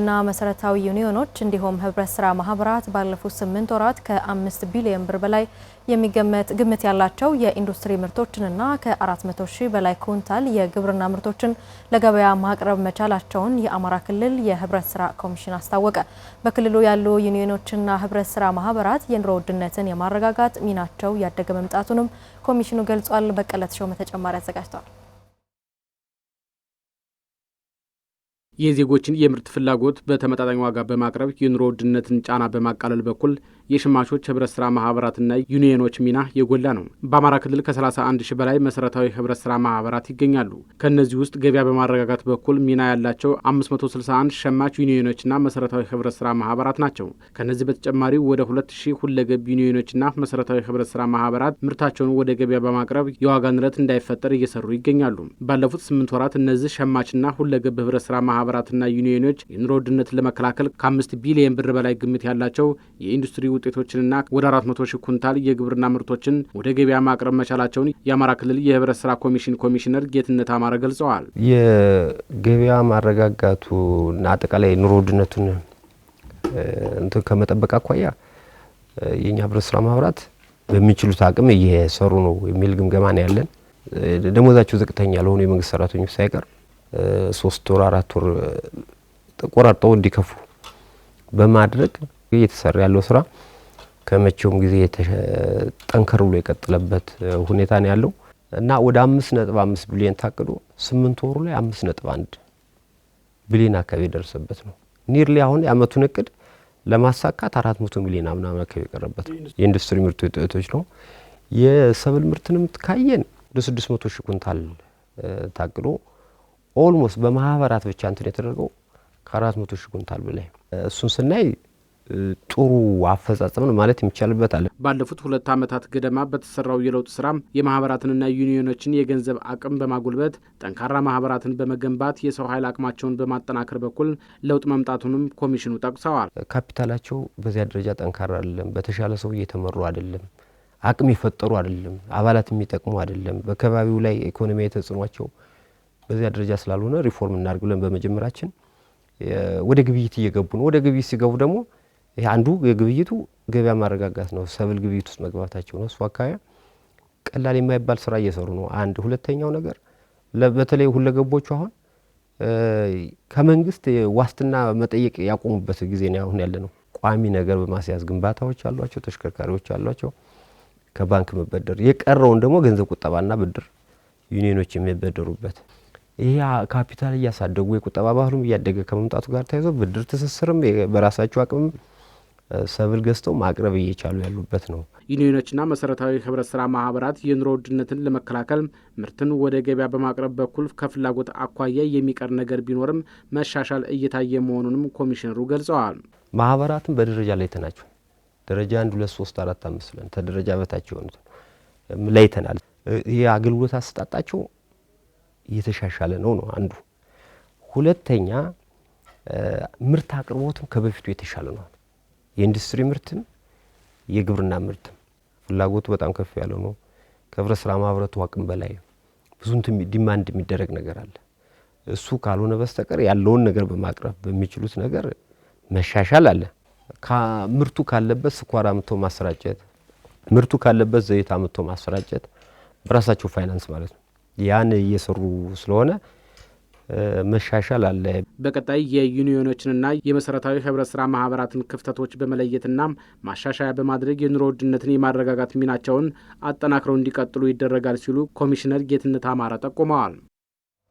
የግብርና መሰረታዊ ዩኒዮኖች እንዲሁም ህብረት ስራ ማህበራት ባለፉት 8 ወራት ከ5 ቢሊዮን ብር በላይ ግምት ያላቸው የኢንዱስትሪ ምርቶችንና ከ400 ሺህ በላይ ኩንታል የግብርና ምርቶችን ለገበያ ማቅረብ መቻላቸውን የአማራ ክልል የህብረት ስራ ኮሚሽን አስታወቀ። በክልሉ ያሉ ዩኒዮኖችና ህብረት ስራ ማህበራት የኑሮ ውድነትን የማረጋጋት ሚናቸው ያደገ መምጣቱንም ኮሚሽኑ ገልጿል። በቀለት ሾመ ተጨማሪ አዘጋጅቷል። የዜጎችን የምርት ፍላጎት በተመጣጣኝ ዋጋ በማቅረብ የኑሮ ውድነትን ጫና በማቃለል በኩል የሸማቾች ህብረት ስራ ማህበራትና ዩኒዮኖች ሚና የጎላ ነው። በአማራ ክልል ከ31 ሺህ በላይ መሰረታዊ ህብረት ስራ ማህበራት ይገኛሉ። ከነዚህ ውስጥ ገበያ በማረጋጋት በኩል ሚና ያላቸው 561 ሸማች ዩኒዮኖችና መሰረታዊ ህብረት ስራ ማህበራት ናቸው። ከነዚህ በተጨማሪ ወደ 2000 ሁለገብ ዩኒዮኖችና መሰረታዊ ህብረት ስራ ማህበራት ምርታቸውን ወደ ገበያ በማቅረብ የዋጋ ንረት እንዳይፈጠር እየሰሩ ይገኛሉ። ባለፉት 8 ወራት እነዚህ ሸማችና ሁለገብ ህብረት ስራ ማህበራትና ዩኒዮኖች የኑሮ ውድነትን ለመከላከል ከ5 ቢሊዮን ብር በላይ ግምት ያላቸው የኢንዱስትሪ ውጤቶችንና ወደ 400 ሺህ ኩንታል የግብርና ምርቶችን ወደ ገበያ ማቅረብ መቻላቸውን የአማራ ክልል የህብረት ስራ ኮሚሽን ኮሚሽነር ጌትነት አማረ ገልጸዋል። የገበያ ማረጋጋቱና አጠቃላይ ኑሮ ውድነቱን ከመጠበቅ አኳያ የኛ ህብረት ስራ ማህበራት በሚችሉት አቅም እየሰሩ ነው የሚል ግምገማ ነው ያለን። ደሞዛቸው ዝቅተኛ ለሆኑ የመንግስት ሰራተኞች ሳይቀር 3 ወር 4 ወር ተቆራርጠው እንዲከፉ በማድረግ እየተሰራ ያለው ስራ ከመቼውም ጊዜ ጠንከር ብሎ የቀጠለበት ሁኔታ ነው ያለው እና ወደ 5.5 ቢሊዮን ታቅዶ 8 ወሩ ላይ 5.1 ቢሊዮን አካባቢ ደረሰበት ነው። ኒርሊ አሁን የአመቱን እቅድ ለማሳካት 400 ሚሊዮን ምናምን አካባቢ የቀረበት የኢንዱስትሪ ምርት ውጤቶች ነው። የሰብል ምርትንም ካየን ወደ 600 ሺህ ኩንታል ታቅዶ ኦልሞስት በማህበራት ብቻ እንትን የተደረገው ከ400 ሺህ ኩንታል በላይ እሱን ስናይ ጥሩ አፈጻጸም ነው ማለት የሚቻልበት አለ። ባለፉት 2 ዓመታት ገደማ በተሰራው የለውጥ ስራ የማህበራትንና ዩኒዮኖችን የገንዘብ አቅም በማጎልበት ጠንካራ ማህበራትን በመገንባት የሰው ኃይል አቅማቸውን በማጠናከር በኩል ለውጥ መምጣቱንም ኮሚሽኑ ጠቅሰዋል። ካፒታላቸው በዚያ ደረጃ ጠንካራ አይደለም፣ በተሻለ ሰው እየተመሩ አይደለም፣ አቅም የፈጠሩ አይደለም፣ አባላት የሚጠቅሙ አይደለም፣ በከባቢው ላይ ኢኮኖሚያዊ ተጽዕኖቸው በዚያ ደረጃ ስላልሆነ ሪፎርም እናድርግ ብለን በመጀመራችን ወደ ግብይት እየገቡ ነው። ወደ ግብይት ሲገቡ ደግሞ ይሄ አንዱ የግብይቱ ገበያ ማረጋጋት ነው። ሰብል ግብይት ውስጥ መግባታቸው ነው። እሱ አካባቢ ቀላል የማይባል ስራ እየሰሩ ነው። አንድ ሁለተኛው ነገር በተለይ ሁለገቦቹ አሁን ከመንግስት ዋስትና መጠየቅ ያቆሙበት ጊዜ ነው አሁን ያለ ነው። ቋሚ ነገር በማስያዝ ግንባታዎች አሏቸው፣ ተሽከርካሪዎች አሏቸው፣ ከባንክ መበደር የቀረውን ደግሞ ገንዘብ ቁጠባና ብድር ዩኒዮኖች የሚበደሩበት ይሄ ካፒታል እያሳደጉ የቁጠባ ባህሉም እያደገ ከመምጣቱ ጋር ተያይዞ ብድር ትስስርም በራሳቸው አቅም ሰብል ገዝተው ማቅረብ እየቻሉ ያሉበት ነው። ዩኒዮኖችና መሰረታዊ ህብረት ስራ ማህበራት የኑሮ ውድነትን ለመከላከል ምርትን ወደ ገበያ በማቅረብ በኩል ከፍላጎት አኳያ የሚቀር ነገር ቢኖርም መሻሻል እየታየ መሆኑንም ኮሚሽነሩ ገልጸዋል። ማህበራትን በደረጃ ላይ ተናቸው ደረጃ 1 2 3 4 5 ብለን ተደረጃ በታች የሆኑት ላይተናል። ይሄ አገልግሎት አሰጣጣቸው እየተሻሻለ ነው አንዱ። ሁለተኛ ምርት አቅርቦትም ከበፊቱ የተሻለ ነው። የኢንዱስትሪ ምርትም የግብርና ምርትም ፍላጎቱ በጣም ከፍ ያለ ነው። ከህብረት ስራ ማህበራቱ አቅም በላይ ብዙ ዲማንድ የሚደረግ ነገር አለ። እሱ ካልሆነ በስተቀር ያለውን ነገር በማቅረብ በሚችሉት ነገር መሻሻል አለ። ምርቱ ካለበት ስኳር አምጥቶ ማሰራጨት፣ ምርቱ ካለበት ዘይት አምጥቶ ማሰራጨት በራሳቸው ፋይናንስ ማለት ነው። ያን እየሰሩ ስለሆነ መሻሻል አለ። በቀጣይ የዩኒዮኖችንና የመሰረታዊ ህብረት ስራ ማህበራትን ክፍተቶች በመለየትና ማሻሻያ በማድረግ የኑሮ ውድነትን የማረጋጋት ሚናቸውን አጠናክረው እንዲቀጥሉ ይደረጋል ሲሉ ኮሚሽነር ጌትነት አማረ ጠቁመዋል።